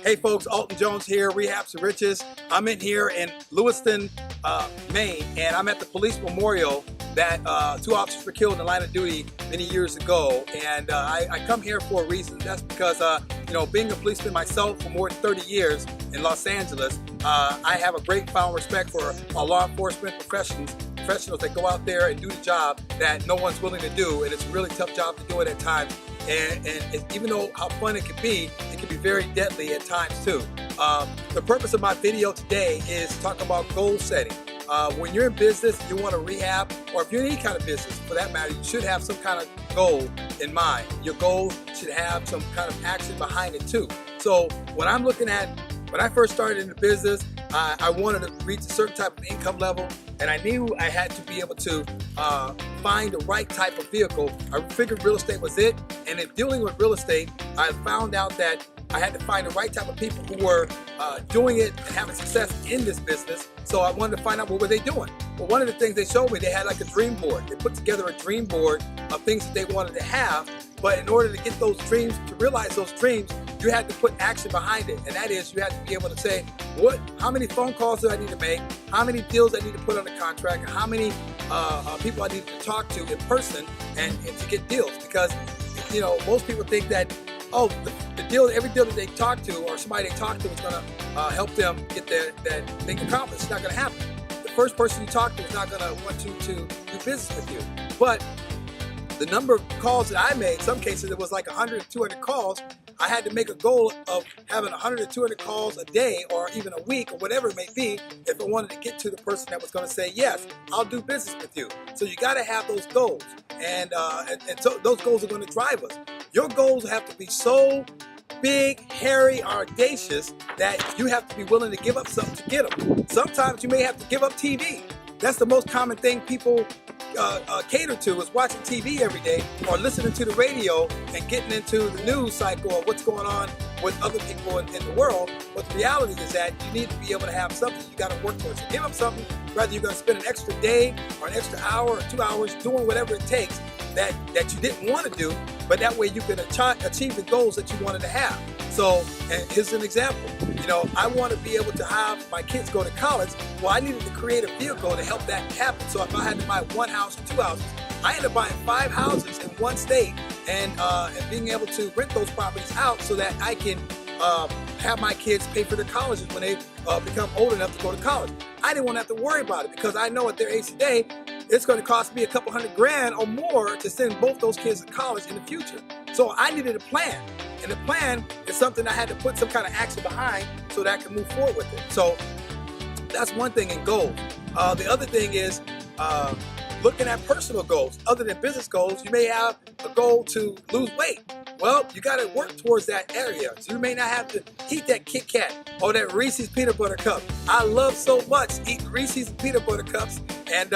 Hey folks, Alton Jones here, Rehab to Riches. I'm in here in Lewiston, Maine, and I'm at the police memorial that 2 officers were killed in the line of duty many years ago. And I come here for a reason. That's because, being a policeman myself for more than 30 years in Los Angeles, I have a great found respect for law enforcement professionals that go out there and do the job that no one's willing to do, and it's a really tough job to do it at times. And even though how fun it can be very deadly at times too. The purpose of my video today is to talk about goal setting. When you're in business, you want to rehab, or if you're in any kind of business for that matter, you should have some kind of goal in mind. Your goal should have some kind of action behind it too. So when I first started in the business, I wanted to reach a certain type of income level, and I knew I had to be able to find the right type of vehicle. I figured real estate was it, and in dealing with real estate, I found out that I had to find the right type of people who were doing it and having success in this business. So I wanted to find out what were they doing. Well, one of the things they showed me, they had like a dream board. They put together a dream board of things that they wanted to have, but in order to get those dreams, to realize those dreams, you had to put action behind it. And that is, you had to be able to say, how many phone calls do I need to make? How many deals I need to put on the contract? And how many people I need to talk to in person and to get deals? Because, most people think that, every deal that they talk to or somebody they talk to is going to help them get that thing accomplished. It's not going to happen. The first person you talk to is not going to want to do business with you. But the number of calls that I made, some cases it was like 100, 200 calls. I had to make a goal of having 100 or 200 calls a day or even a week or whatever it may be if I wanted to get to the person that was going to say, yes, I'll do business with you. So you got to have those goals. And so those goals are going to drive us. Your goals have to be so big, hairy, audacious that you have to be willing to give up something to get them. Sometimes you may have to give up TV. That's the most common thing people cater to, is watching TV every day or listening to the radio and getting into the news cycle of what's going on with other people in the world. But the reality is that you need to be able to have something you got to work towards. So give up something, whether you're going to spend an extra day or an extra hour or 2 hours doing whatever it takes that you didn't want to do, but that way you can achieve the goals that you wanted to have. So, and here's an example. I want to be able to have my kids go to college. Well, I needed to create a vehicle to help that happen. So if I had to buy 1 house or 2 houses, I ended up buying 5 houses in one state and being able to rent those properties out so that I can have my kids pay for their colleges when they become old enough to go to college. I didn't want to have to worry about it because I know at their age today, it's going to cost me a couple $100,000 or more to send both those kids to college in the future. So I needed a plan. And the plan is something I had to put some kind of action behind so that I can move forward with it. So that's one thing in goals. The other thing is looking at personal goals. Other than business goals, you may have a goal to lose weight. Well, you got to work towards that area. So you may not have to eat that Kit Kat or that Reese's peanut butter cup. I love so much eating Reese's peanut butter cups, and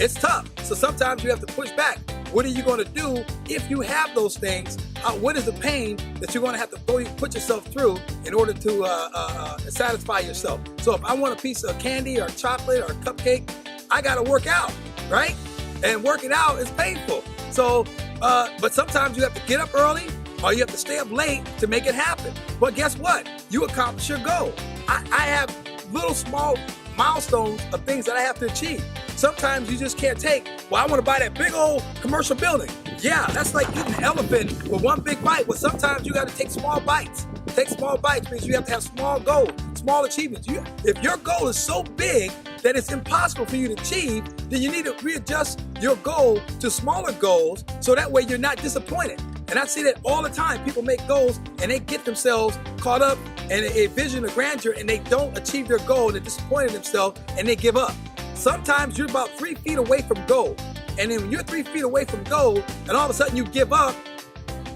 it's tough. So sometimes you have to push back. What are you going to do if you have those things? What is the pain that you're going to have to put yourself through in order to satisfy yourself? So if I want a piece of candy or chocolate or cupcake, I got to work out, right? And working out is painful. So, but sometimes you have to get up early or you have to stay up late to make it happen. But guess what? You accomplish your goal. I have little small milestones of things that I have to achieve. Sometimes you just can't take, I want to buy that big old commercial building. Yeah, that's like eating an elephant with one big bite. Well, sometimes you got to take small bites. Take small bites means you have to have small goals, small achievements. If your goal is so big that it's impossible for you to achieve, then you need to readjust your goal to smaller goals so that way you're not disappointed. And I see that all the time. People make goals and they get themselves caught up in a vision of grandeur and they don't achieve their goal and they're disappointed in themselves and they give up. Sometimes you're about 3 feet away from goal. And then when you're 3 feet away from goal and all of a sudden you give up,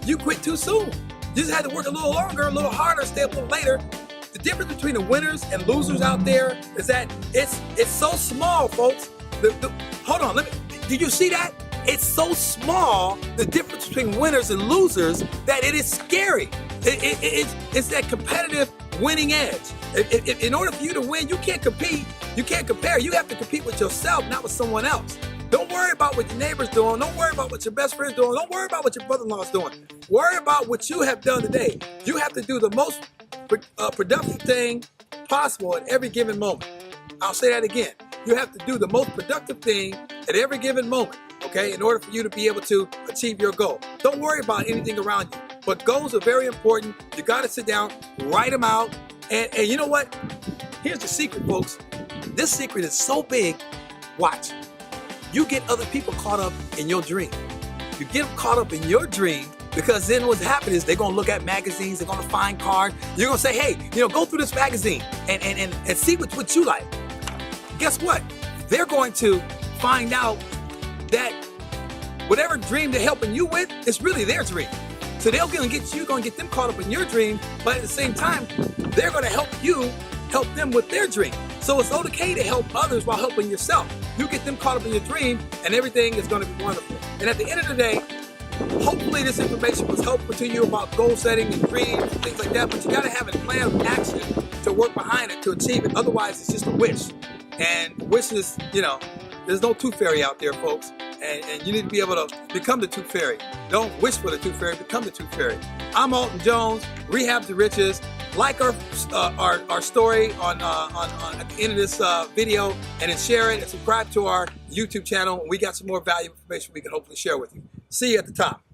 you quit too soon. You just had to work a little longer, a little harder, stay up a little later. The difference between the winners and losers out there is that it's so small, folks. Hold on, did you see that? It's so small, the difference between winners and losers, that it is scary. It's that competitive winning edge. In order for you to win, you can't compete. You can't compare. You have to compete with yourself, not with someone else. Don't worry about what your neighbor's doing. Don't worry about what your best friend's doing. Don't worry about what your brother-in-law's doing. Worry about what you have done today. You have to do the most productive thing possible at every given moment. I'll say that again. You have to do the most productive thing at every given moment, okay, in order for you to be able to achieve your goal. Don't worry about anything around you, but goals are very important. You got to sit down, write them out, and you know what? Here's the secret, folks. This secret is so big. Watch. You get other people caught up in your dream. You get them caught up in your dream, because then what's happening is they're going to look at magazines, they're going to find cards. You're going to say, hey, go through this magazine and see what you like. Guess what? They're going to find out that whatever dream they're helping you with, it's really their dream. So they're going to get them caught up in your dream, but at the same time, they're going to help them with their dream. So it's okay to help others while helping yourself. You get them caught up in your dream, and everything is going to be wonderful. And at the end of the day, hopefully this information was helpful to you about goal setting and dreams and things like that, but you got to have a plan of action to work behind it to achieve it. Otherwise, it's just a wish. And wishes, there's no tooth fairy out there, folks. And you need to be able to become the tooth fairy. Don't wish for the tooth fairy, become the tooth fairy. I'm Alton Jones, Rehab to Riches. Like our story on at the end of this video, and then share it and subscribe to our YouTube channel. We got some more valuable information we can hopefully share with you. See you at the top.